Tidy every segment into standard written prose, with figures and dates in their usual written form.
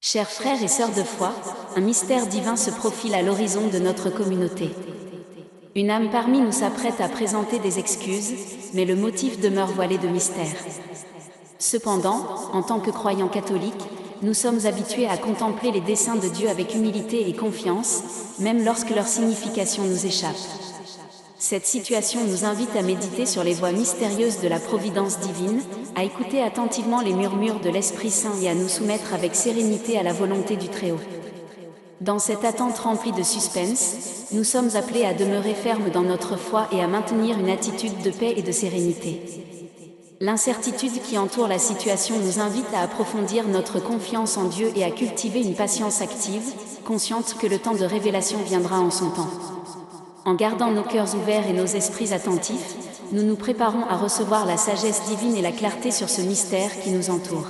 Chers frères et sœurs de foi, un mystère divin se profile à l'horizon de notre communauté. Une âme parmi nous s'apprête à présenter des excuses, mais le motif demeure voilé de mystère. Cependant, en tant que croyants catholiques, nous sommes habitués à contempler les desseins de Dieu avec humilité et confiance, même lorsque leur signification nous échappe. Cette situation nous invite à méditer sur les voies mystérieuses de la providence divine, à écouter attentivement les murmures de l'Esprit Saint et à nous soumettre avec sérénité à la volonté du Très-Haut. Dans cette attente remplie de suspense, nous sommes appelés à demeurer fermes dans notre foi et à maintenir une attitude de paix et de sérénité. L'incertitude qui entoure la situation nous invite à approfondir notre confiance en Dieu et à cultiver une patience active, consciente que le temps de révélation viendra en son temps. En gardant nos cœurs ouverts et nos esprits attentifs, nous nous préparons à recevoir la sagesse divine et la clarté sur ce mystère qui nous entoure.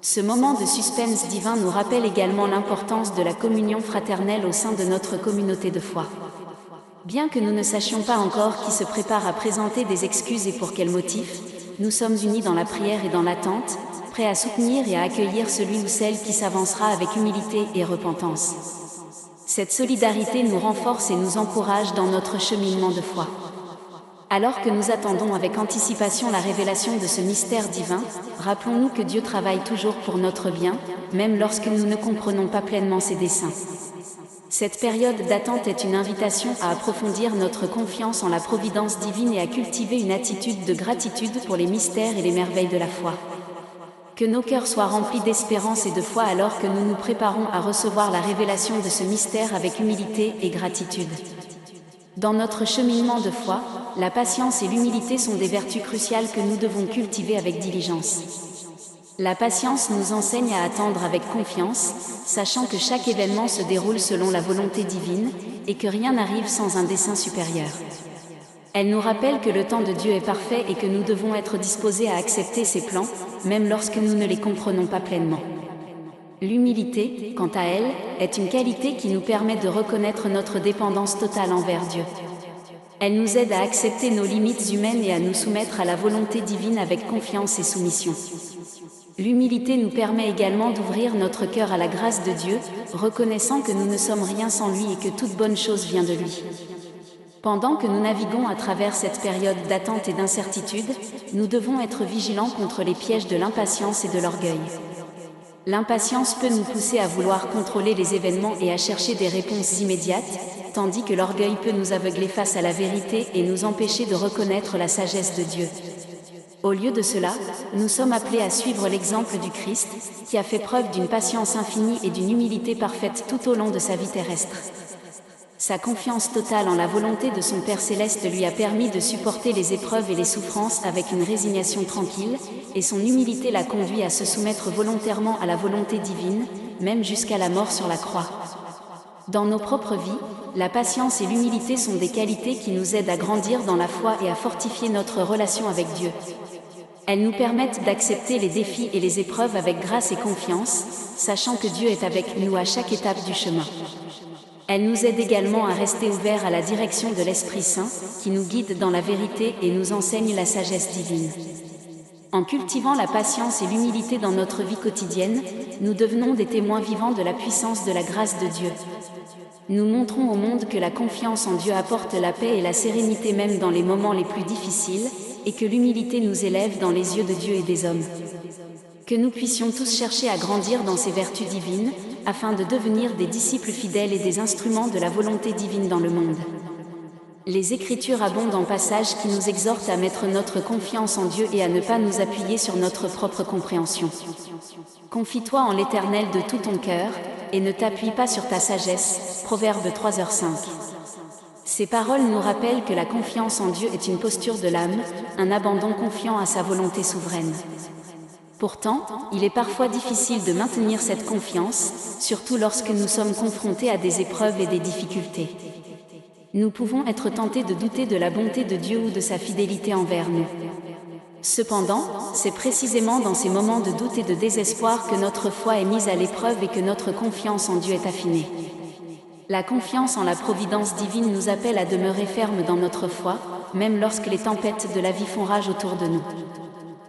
Ce moment de suspense divin nous rappelle également l'importance de la communion fraternelle au sein de notre communauté de foi. Bien que nous ne sachions pas encore qui se prépare à présenter des excuses et pour quel motif, nous sommes unis dans la prière et dans l'attente, prêts à soutenir et à accueillir celui ou celle qui s'avancera avec humilité et repentance. Cette solidarité nous renforce et nous encourage dans notre cheminement de foi. Alors que nous attendons avec anticipation la révélation de ce mystère divin, rappelons-nous que Dieu travaille toujours pour notre bien, même lorsque nous ne comprenons pas pleinement ses desseins. Cette période d'attente est une invitation à approfondir notre confiance en la providence divine et à cultiver une attitude de gratitude pour les mystères et les merveilles de la foi. Que nos cœurs soient remplis d'espérance et de foi alors que nous nous préparons à recevoir la révélation de ce mystère avec humilité et gratitude. Dans notre cheminement de foi, la patience et l'humilité sont des vertus cruciales que nous devons cultiver avec diligence. La patience nous enseigne à attendre avec confiance, sachant que chaque événement se déroule selon la volonté divine et que rien n'arrive sans un dessein supérieur. Elle nous rappelle que le temps de Dieu est parfait et que nous devons être disposés à accepter ses plans, même lorsque nous ne les comprenons pas pleinement. L'humilité, quant à elle, est une qualité qui nous permet de reconnaître notre dépendance totale envers Dieu. Elle nous aide à accepter nos limites humaines et à nous soumettre à la volonté divine avec confiance et soumission. L'humilité nous permet également d'ouvrir notre cœur à la grâce de Dieu, reconnaissant que nous ne sommes rien sans lui et que toute bonne chose vient de lui. Pendant que nous naviguons à travers cette période d'attente et d'incertitude, nous devons être vigilants contre les pièges de l'impatience et de l'orgueil. L'impatience peut nous pousser à vouloir contrôler les événements et à chercher des réponses immédiates, tandis que l'orgueil peut nous aveugler face à la vérité et nous empêcher de reconnaître la sagesse de Dieu. Au lieu de cela, nous sommes appelés à suivre l'exemple du Christ, qui a fait preuve d'une patience infinie et d'une humilité parfaite tout au long de sa vie terrestre. Sa confiance totale en la volonté de son Père Céleste lui a permis de supporter les épreuves et les souffrances avec une résignation tranquille, et son humilité l'a conduit à se soumettre volontairement à la volonté divine, même jusqu'à la mort sur la croix. Dans nos propres vies, la patience et l'humilité sont des qualités qui nous aident à grandir dans la foi et à fortifier notre relation avec Dieu. Elles nous permettent d'accepter les défis et les épreuves avec grâce et confiance, sachant que Dieu est avec nous à chaque étape du chemin. Elle nous aide également à rester ouverts à la direction de l'Esprit Saint, qui nous guide dans la vérité et nous enseigne la sagesse divine. En cultivant la patience et l'humilité dans notre vie quotidienne, nous devenons des témoins vivants de la puissance de la grâce de Dieu. Nous montrons au monde que la confiance en Dieu apporte la paix et la sérénité même dans les moments les plus difficiles, et que l'humilité nous élève dans les yeux de Dieu et des hommes. Que nous puissions tous chercher à grandir dans ces vertus divines, afin de devenir des disciples fidèles et des instruments de la volonté divine dans le monde. Les Écritures abondent en passages qui nous exhortent à mettre notre confiance en Dieu et à ne pas nous appuyer sur notre propre compréhension. Confie-toi en l'Éternel de tout ton cœur, et ne t'appuie pas sur ta sagesse. Proverbe 3h5. Ces paroles nous rappellent que la confiance en Dieu est une posture de l'âme, un abandon confiant à sa volonté souveraine. Pourtant, il est parfois difficile de maintenir cette confiance, surtout lorsque nous sommes confrontés à des épreuves et des difficultés. Nous pouvons être tentés de douter de la bonté de Dieu ou de sa fidélité envers nous. Cependant, c'est précisément dans ces moments de doute et de désespoir que notre foi est mise à l'épreuve et que notre confiance en Dieu est affinée. La confiance en la providence divine nous appelle à demeurer fermes dans notre foi, même lorsque les tempêtes de la vie font rage autour de nous.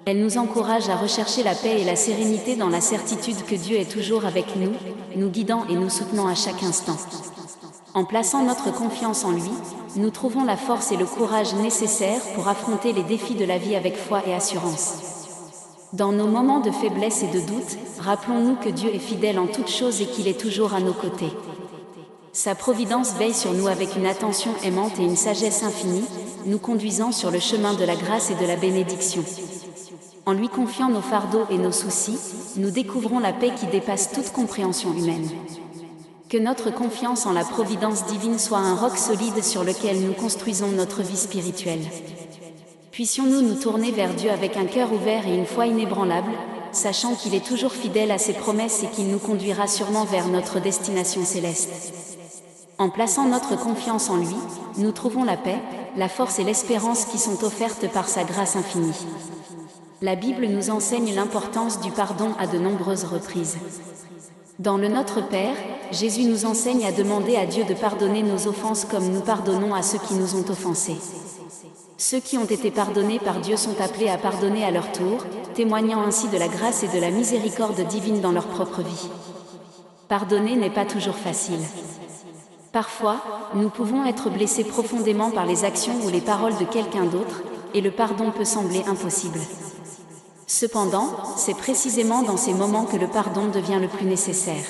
Elle nous encourage à rechercher la paix et la sérénité dans la certitude que Dieu est toujours avec nous, nous guidant et nous soutenant à chaque instant. En plaçant notre confiance en lui, nous trouvons la force et le courage nécessaires pour affronter les défis de la vie avec foi et assurance. Dans nos moments de faiblesse et de doute, rappelons-nous que Dieu est fidèle en toutes choses et qu'il est toujours à nos côtés. Sa providence veille sur nous avec une attention aimante et une sagesse infinie, nous conduisant sur le chemin de la grâce et de la bénédiction. En lui confiant nos fardeaux et nos soucis, nous découvrons la paix qui dépasse toute compréhension humaine. Que notre confiance en la providence divine soit un roc solide sur lequel nous construisons notre vie spirituelle. Puissions-nous nous tourner vers Dieu avec un cœur ouvert et une foi inébranlable, sachant qu'il est toujours fidèle à ses promesses et qu'il nous conduira sûrement vers notre destination céleste. En plaçant notre confiance en lui, nous trouvons la paix, la force et l'espérance qui sont offertes par sa grâce infinie. La Bible nous enseigne l'importance du pardon à de nombreuses reprises. Dans le Notre Père, Jésus nous enseigne à demander à Dieu de pardonner nos offenses comme nous pardonnons à ceux qui nous ont offensés. Ceux qui ont été pardonnés par Dieu sont appelés à pardonner à leur tour, témoignant ainsi de la grâce et de la miséricorde divine dans leur propre vie. Pardonner n'est pas toujours facile. Parfois, nous pouvons être blessés profondément par les actions ou les paroles de quelqu'un d'autre, et le pardon peut sembler impossible. Cependant, c'est précisément dans ces moments que le pardon devient le plus nécessaire.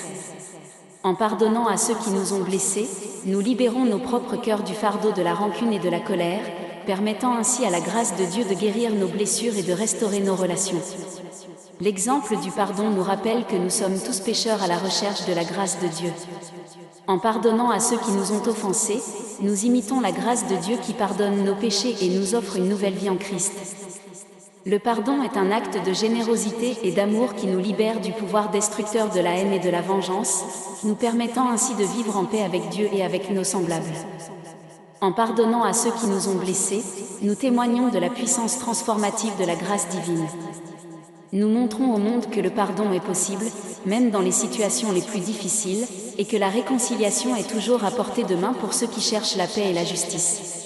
En pardonnant à ceux qui nous ont blessés, nous libérons nos propres cœurs du fardeau de la rancune et de la colère, permettant ainsi à la grâce de Dieu de guérir nos blessures et de restaurer nos relations. L'exemple du pardon nous rappelle que nous sommes tous pécheurs à la recherche de la grâce de Dieu. En pardonnant à ceux qui nous ont offensés, nous imitons la grâce de Dieu qui pardonne nos péchés et nous offre une nouvelle vie en Christ. Le pardon est un acte de générosité et d'amour qui nous libère du pouvoir destructeur de la haine et de la vengeance, nous permettant ainsi de vivre en paix avec Dieu et avec nos semblables. En pardonnant à ceux qui nous ont blessés, nous témoignons de la puissance transformative de la grâce divine. Nous montrons au monde que le pardon est possible, même dans les situations les plus difficiles, et que la réconciliation est toujours à portée de main pour ceux qui cherchent la paix et la justice.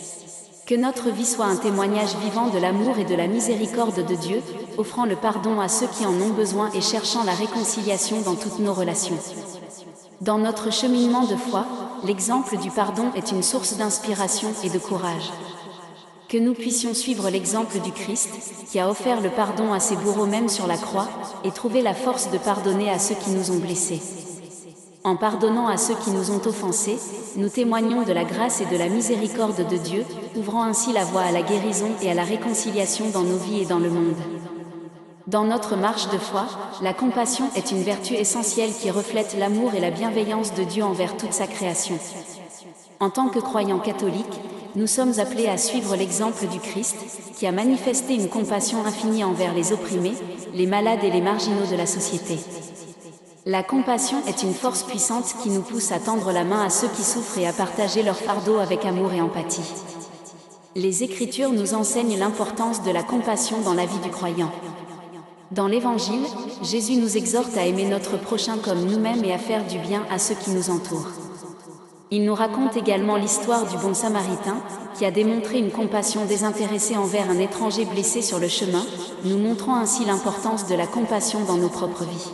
Que notre vie soit un témoignage vivant de l'amour et de la miséricorde de Dieu, offrant le pardon à ceux qui en ont besoin et cherchant la réconciliation dans toutes nos relations. Dans notre cheminement de foi, l'exemple du pardon est une source d'inspiration et de courage. Que nous puissions suivre l'exemple du Christ, qui a offert le pardon à ses bourreaux même sur la croix, et trouver la force de pardonner à ceux qui nous ont blessés. En pardonnant à ceux qui nous ont offensés, nous témoignons de la grâce et de la miséricorde de Dieu, ouvrant ainsi la voie à la guérison et à la réconciliation dans nos vies et dans le monde. Dans notre marche de foi, la compassion est une vertu essentielle qui reflète l'amour et la bienveillance de Dieu envers toute sa création. En tant que croyants catholiques, nous sommes appelés à suivre l'exemple du Christ, qui a manifesté une compassion infinie envers les opprimés, les malades et les marginaux de la société. La compassion est une force puissante qui nous pousse à tendre la main à ceux qui souffrent et à partager leur fardeau avec amour et empathie. Les Écritures nous enseignent l'importance de la compassion dans la vie du croyant. Dans l'Évangile, Jésus nous exhorte à aimer notre prochain comme nous-mêmes et à faire du bien à ceux qui nous entourent. Il nous raconte également l'histoire du bon Samaritain, qui a démontré une compassion désintéressée envers un étranger blessé sur le chemin, nous montrant ainsi l'importance de la compassion dans nos propres vies.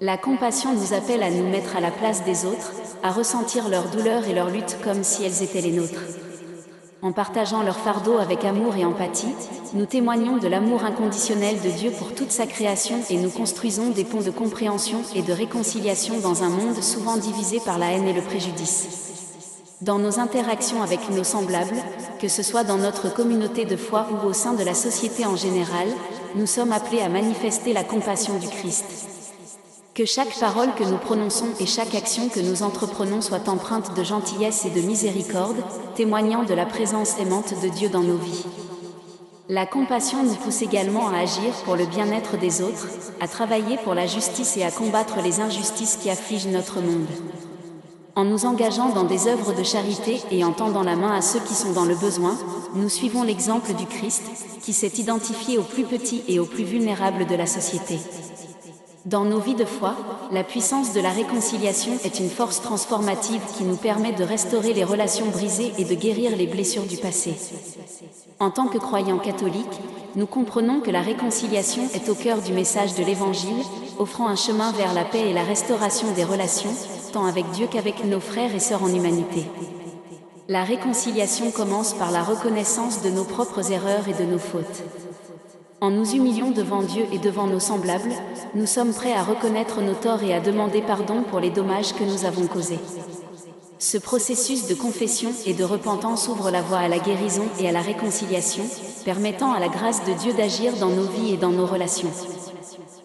La compassion nous appelle à nous mettre à la place des autres, à ressentir leur douleur et leur lutte comme si elles étaient les nôtres. En partageant leur fardeau avec amour et empathie, nous témoignons de l'amour inconditionnel de Dieu pour toute sa création et nous construisons des ponts de compréhension et de réconciliation dans un monde souvent divisé par la haine et le préjudice. Dans nos interactions avec nos semblables, que ce soit dans notre communauté de foi ou au sein de la société en général, nous sommes appelés à manifester la compassion du Christ. Que chaque parole que nous prononçons et chaque action que nous entreprenons soit empreinte de gentillesse et de miséricorde, témoignant de la présence aimante de Dieu dans nos vies. La compassion nous pousse également à agir pour le bien-être des autres, à travailler pour la justice et à combattre les injustices qui affligent notre monde. En nous engageant dans des œuvres de charité et en tendant la main à ceux qui sont dans le besoin, nous suivons l'exemple du Christ, qui s'est identifié aux plus petits et aux plus vulnérables de la société. Dans nos vies de foi, la puissance de la réconciliation est une force transformative qui nous permet de restaurer les relations brisées et de guérir les blessures du passé. En tant que croyants catholiques, nous comprenons que la réconciliation est au cœur du message de l'Évangile, offrant un chemin vers la paix et la restauration des relations, tant avec Dieu qu'avec nos frères et sœurs en humanité. La réconciliation commence par la reconnaissance de nos propres erreurs et de nos fautes. En nous humiliant devant Dieu et devant nos semblables, nous sommes prêts à reconnaître nos torts et à demander pardon pour les dommages que nous avons causés. Ce processus de confession et de repentance ouvre la voie à la guérison et à la réconciliation, permettant à la grâce de Dieu d'agir dans nos vies et dans nos relations.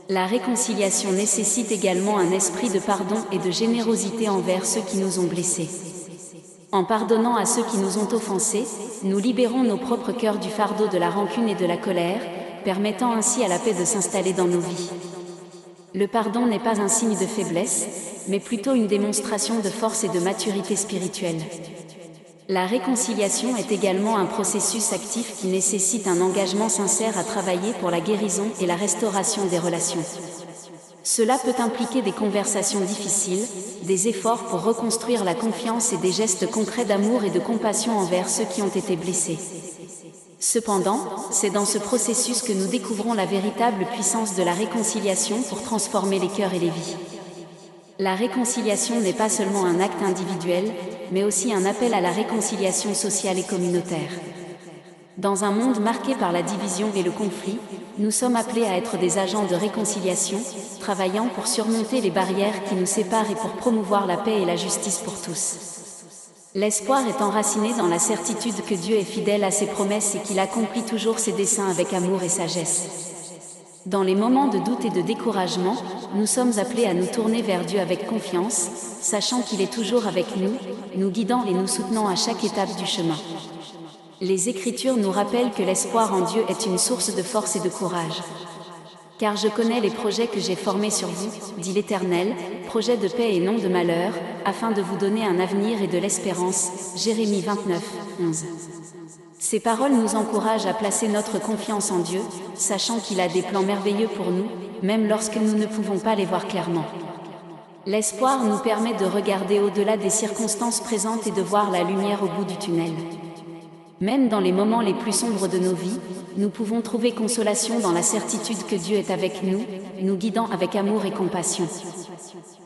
La réconciliation nécessite également un esprit de pardon et de générosité envers ceux qui nous ont blessés. En pardonnant à ceux qui nous ont offensés, nous libérons nos propres cœurs du fardeau de la rancune et de la colère, permettant ainsi à la paix de s'installer dans nos vies. Le pardon n'est pas un signe de faiblesse, mais plutôt une démonstration de force et de maturité spirituelle. La réconciliation est également un processus actif qui nécessite un engagement sincère à travailler pour la guérison et la restauration des relations. Cela peut impliquer des conversations difficiles, des efforts pour reconstruire la confiance et des gestes concrets d'amour et de compassion envers ceux qui ont été blessés. Cependant, c'est dans ce processus que nous découvrons la véritable puissance de la réconciliation pour transformer les cœurs et les vies. La réconciliation n'est pas seulement un acte individuel, mais aussi un appel à la réconciliation sociale et communautaire. Dans un monde marqué par la division et le conflit, nous sommes appelés à être des agents de réconciliation, travaillant pour surmonter les barrières qui nous séparent et pour promouvoir la paix et la justice pour tous. L'espoir est enraciné dans la certitude que Dieu est fidèle à ses promesses et qu'il accomplit toujours ses desseins avec amour et sagesse. Dans les moments de doute et de découragement, nous sommes appelés à nous tourner vers Dieu avec confiance, sachant qu'il est toujours avec nous, nous guidant et nous soutenant à chaque étape du chemin. Les Écritures nous rappellent que l'espoir en Dieu est une source de force et de courage. Car je connais les projets que j'ai formés sur vous, dit l'Éternel, projets de paix et non de malheur, afin de vous donner un avenir et de l'espérance. Jérémie 29, 11. Ces paroles nous encouragent à placer notre confiance en Dieu, sachant qu'il a des plans merveilleux pour nous, même lorsque nous ne pouvons pas les voir clairement. L'espoir nous permet de regarder au-delà des circonstances présentes et de voir la lumière au bout du tunnel. Même dans les moments les plus sombres de nos vies, nous pouvons trouver consolation dans la certitude que Dieu est avec nous, nous guidant avec amour et compassion.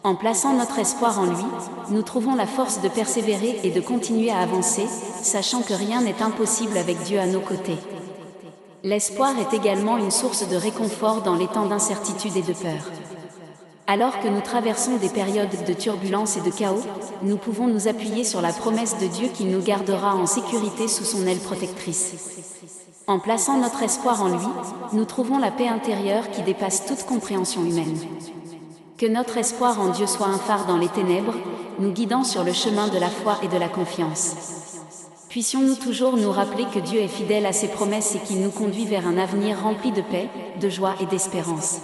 En plaçant notre espoir en lui, nous trouvons la force de persévérer et de continuer à avancer, sachant que rien n'est impossible avec Dieu à nos côtés. L'espoir est également une source de réconfort dans les temps d'incertitude et de peur. Alors que nous traversons des périodes de turbulence et de chaos, nous pouvons nous appuyer sur la promesse de Dieu qu'il nous gardera en sécurité sous son aile protectrice. En plaçant notre espoir en lui, nous trouvons la paix intérieure qui dépasse toute compréhension humaine. Que notre espoir en Dieu soit un phare dans les ténèbres, nous guidant sur le chemin de la foi et de la confiance. Puissions-nous toujours nous rappeler que Dieu est fidèle à ses promesses et qu'il nous conduit vers un avenir rempli de paix, de joie et d'espérance.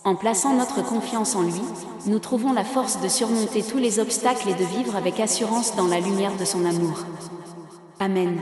En plaçant notre confiance en lui, nous trouvons la force de surmonter tous les obstacles et de vivre avec assurance dans la lumière de son amour. Amen.